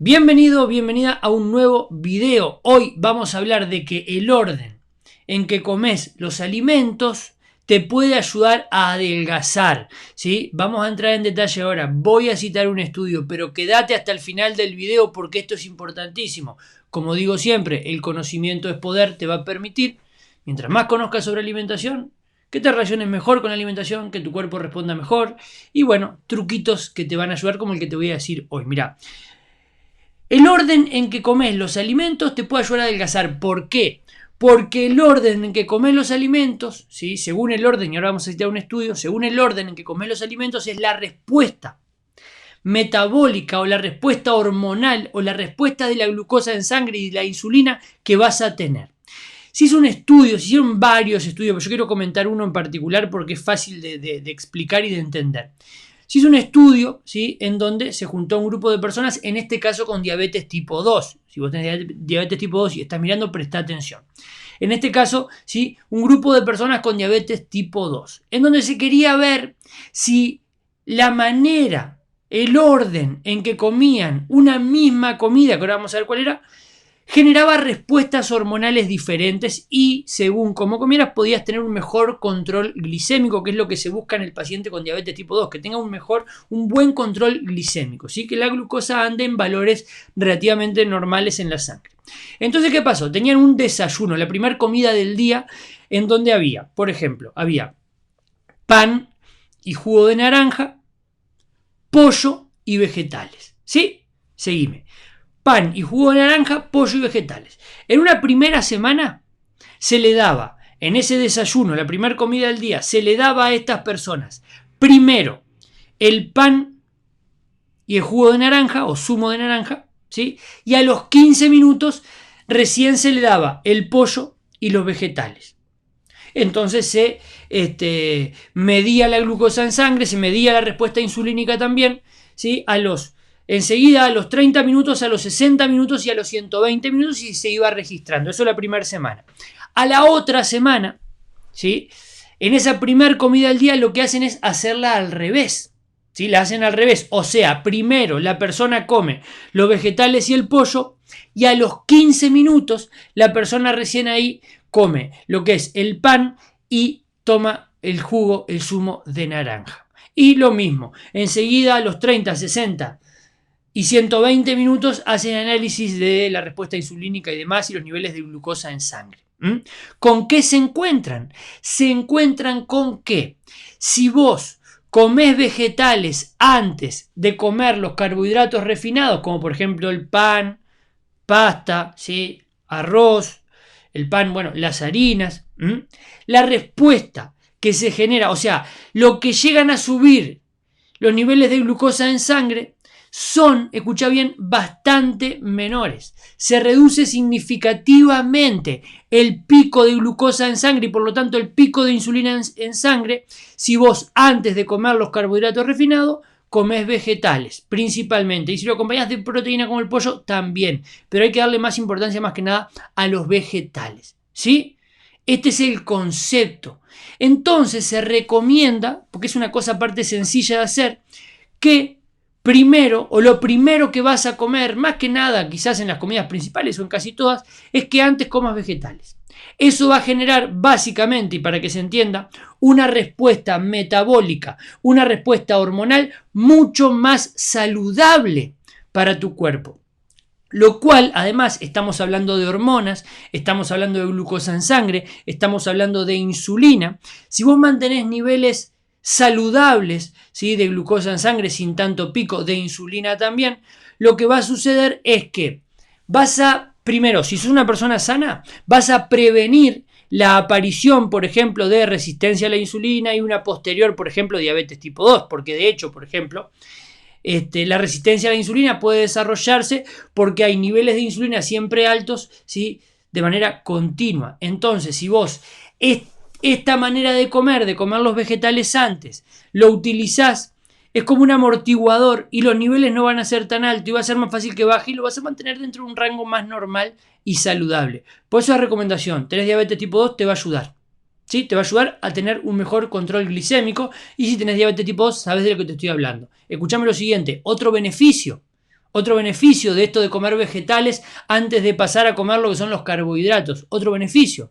Bienvenido, bienvenida a un nuevo video. Hoy vamos a hablar de que el orden en que comes los alimentos te puede ayudar a adelgazar, ¿sí? Vamos a entrar en detalle ahora. Voy a citar un estudio, pero quédate hasta el final del video porque esto es importantísimo. Como digo siempre, el conocimiento es poder, te va a permitir, mientras más conozcas sobre alimentación, que te relaciones mejor con la alimentación, que tu cuerpo responda mejor y bueno, truquitos que te van a ayudar como el que te voy a decir hoy. Mira. El orden en que comes los alimentos te puede ayudar a adelgazar. ¿Por qué? Porque el orden en que comes los alimentos, ¿sí? Según el orden, y ahora vamos a citar un estudio, según el orden en que comes los alimentos es la respuesta metabólica o la respuesta hormonal o la respuesta de la glucosa en sangre y de la insulina que vas a tener. Se hizo un estudio, se hicieron varios estudios, pero yo quiero comentar uno en particular porque es fácil de explicar y de entender. Se hizo un estudio, ¿sí?, en donde se juntó un grupo de personas, en este caso con diabetes tipo 2. Si vos tenés diabetes tipo 2 y estás mirando, presta atención. En este caso, ¿sí?, un grupo de personas con diabetes tipo 2, en donde se quería ver si la manera, el orden en que comían una misma comida, que ahora vamos a ver cuál era, generaba respuestas hormonales diferentes y según cómo comieras podías tener un mejor control glicémico, que es lo que se busca en el paciente con diabetes tipo 2, que tenga un buen control glicémico, ¿sí? Que la glucosa ande en valores relativamente normales en la sangre. Entonces, ¿qué pasó? Tenían un desayuno, la primera comida del día, en donde había, por ejemplo, había pan y jugo de naranja, pollo y vegetales, ¿sí? Seguime. Pan y jugo de naranja, pollo y vegetales. En una primera semana se le daba, en ese desayuno, la primera comida del día, se le daba a estas personas, primero, el pan y el jugo de naranja o zumo de naranja, ¿sí? Y a los 15 minutos recién se le daba el pollo y los vegetales. Entonces se medía la glucosa en sangre, se medía la respuesta insulínica también, ¿sí? Enseguida a los 30 minutos, a los 60 minutos y a los 120 minutos y se iba registrando. Eso la primera semana. A la otra semana, ¿sí?, en esa primera comida del día lo que hacen es hacerla al revés. ¿Sí? La hacen al revés. O sea, primero la persona come los vegetales y el pollo y a los 15 minutos la persona recién ahí come lo que es el pan y toma el jugo, el zumo de naranja. Y lo mismo, enseguida a los 30, 60 y 120 minutos hacen análisis de la respuesta insulínica y demás y los niveles de glucosa en sangre. ¿Con qué se encuentran? Se encuentran con que si vos comés vegetales antes de comer los carbohidratos refinados, como por ejemplo el pan, pasta, ¿sí?, arroz, el pan, bueno, las harinas, la respuesta que se genera, o sea, lo que llegan a subir los niveles de glucosa en sangre son, escucha bien, bastante menores. Se reduce significativamente el pico de glucosa en sangre y por lo tanto el pico de insulina en sangre si vos antes de comer los carbohidratos refinados comés vegetales principalmente, y si lo acompañás de proteína como el pollo también, pero hay que darle más importancia más que nada a los vegetales, ¿sí? Este es el concepto. Entonces se recomienda, porque es una cosa aparte sencilla de hacer, que primero, o lo primero que vas a comer, más que nada quizás en las comidas principales o en casi todas, es que antes comas vegetales. Eso va a generar básicamente, y para que se entienda, una respuesta metabólica, una respuesta hormonal mucho más saludable para tu cuerpo. Lo cual, además, estamos hablando de hormonas, estamos hablando de glucosa en sangre, estamos hablando de insulina. Si vos mantenés niveles saludables, ¿sí?, de glucosa en sangre sin tanto pico, de insulina también, lo que va a suceder es que primero, si sos una persona sana, vas a prevenir la aparición, por ejemplo, de resistencia a la insulina y una posterior, por ejemplo, diabetes tipo 2, porque de hecho, por ejemplo, la resistencia a la insulina puede desarrollarse porque hay niveles de insulina siempre altos, ¿sí?, de manera continua. Entonces, si vos esta manera de comer los vegetales antes, lo utilizás, es como un amortiguador y los niveles no van a ser tan altos y va a ser más fácil que baje y lo vas a mantener dentro de un rango más normal y saludable. Por eso la recomendación, tenés diabetes tipo 2, te va a ayudar. ¿Sí? Te va a ayudar a tener un mejor control glicémico y si tenés diabetes tipo 2, sabes de lo que te estoy hablando. Escuchame lo siguiente, otro beneficio Otro beneficio de esto de comer vegetales antes de pasar a comer lo que son los carbohidratos. Otro beneficio.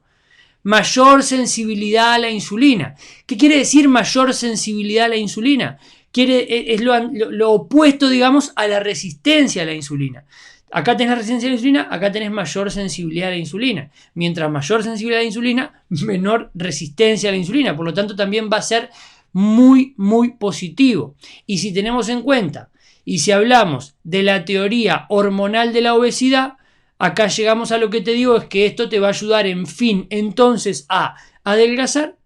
Mayor sensibilidad a la insulina. ¿Qué quiere decir mayor sensibilidad a la insulina? Es lo opuesto, digamos, a la resistencia a la insulina. Acá tenés resistencia a la insulina, acá tenés mayor sensibilidad a la insulina. Mientras mayor sensibilidad a la insulina, menor resistencia a la insulina. Por lo tanto, también va a ser muy, muy positivo. Y si tenemos en cuenta, y si hablamos de la teoría hormonal de la obesidad, acá llegamos a lo que te digo, es que esto te va a ayudar, en fin, entonces a adelgazar,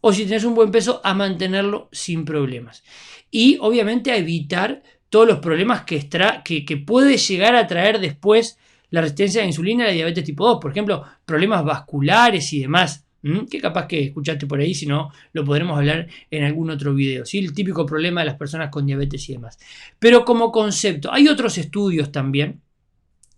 o si tenés un buen peso, a mantenerlo sin problemas. Y obviamente a evitar todos los problemas que puede llegar a traer después la resistencia a la insulina y la diabetes tipo 2. Por ejemplo, problemas vasculares y demás. Que capaz que escuchaste por ahí, si no, lo podremos hablar en algún otro video. ¿Sí? El típico problema de las personas con diabetes y demás. Pero como concepto, hay otros estudios también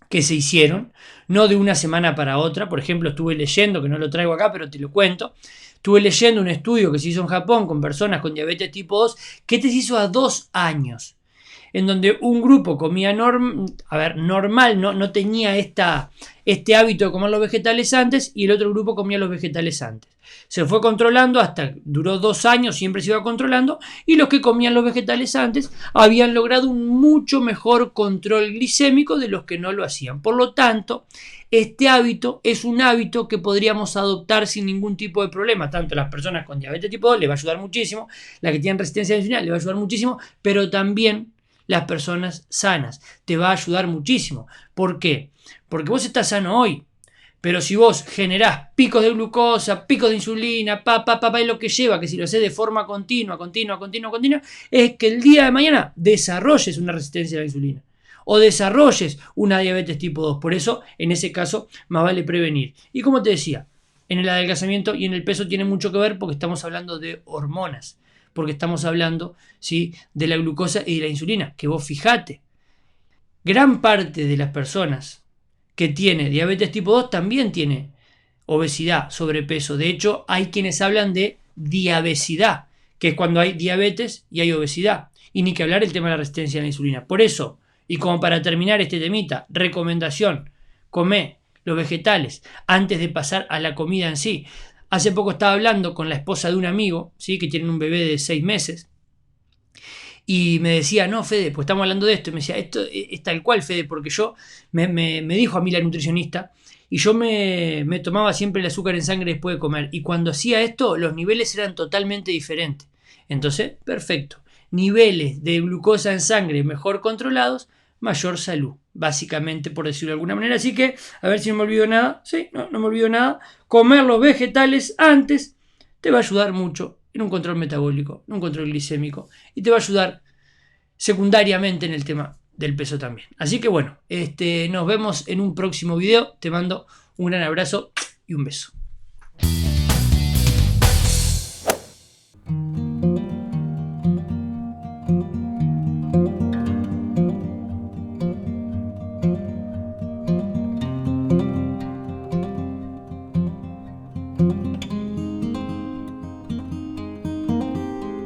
que se hicieron, no de una semana para otra. Por ejemplo, estuve leyendo, que no lo traigo acá, pero te lo cuento. Estuve leyendo un estudio que se hizo en Japón con personas con diabetes tipo 2, que se hizo a 2 años, en donde un grupo comía normal, no tenía este hábito de comer los vegetales antes, y el otro grupo comía los vegetales antes. Se fue controlando duró 2 años, siempre se iba controlando, y los que comían los vegetales antes habían logrado un mucho mejor control glicémico de los que no lo hacían. Por lo tanto, este hábito es un hábito que podríamos adoptar sin ningún tipo de problema. Tanto las personas con diabetes tipo 2 le va a ayudar muchísimo, las que tienen resistencia a la insulina le va a ayudar muchísimo, pero también las personas sanas te va a ayudar muchísimo. ¿Por qué? Porque vos estás sano hoy, pero si vos generás picos de glucosa, picos de insulina, y lo que lleva, que si lo haces de forma continua, es que el día de mañana desarrolles una resistencia a la insulina o desarrolles una diabetes tipo 2. Por eso, en ese caso, más vale prevenir. Y como te decía, en el adelgazamiento y en el peso tiene mucho que ver, porque estamos hablando de hormonas, porque estamos hablando, ¿sí?, de la glucosa y de la insulina, que vos fijate, gran parte de las personas que tiene diabetes tipo 2 también tiene obesidad, sobrepeso. De hecho, hay quienes hablan de diabesidad, que es cuando hay diabetes y hay obesidad. Y ni que hablar el tema de la resistencia a la insulina. Por eso, y como para terminar este temita, recomendación: come los vegetales antes de pasar a la comida en sí. Hace poco estaba hablando con la esposa de un amigo, ¿sí?, que tienen un bebé de 6 meses. Y me decía, no, Fede, pues estamos hablando de esto. Y me decía, esto es tal cual, Fede, porque yo, me dijo a mí la nutricionista, y yo me tomaba siempre el azúcar en sangre después de comer. Y cuando hacía esto, los niveles eran totalmente diferentes. Entonces, perfecto. Niveles de glucosa en sangre mejor controlados, mayor salud, básicamente, por decirlo de alguna manera. Así que, a ver si no me olvido nada. Sí, no me olvido nada. Comer los vegetales antes te va a ayudar mucho en un control metabólico, en un control glicémico, y te va a ayudar secundariamente en el tema del peso también. Así que bueno, nos vemos en un próximo video. Te mando un gran abrazo y un beso.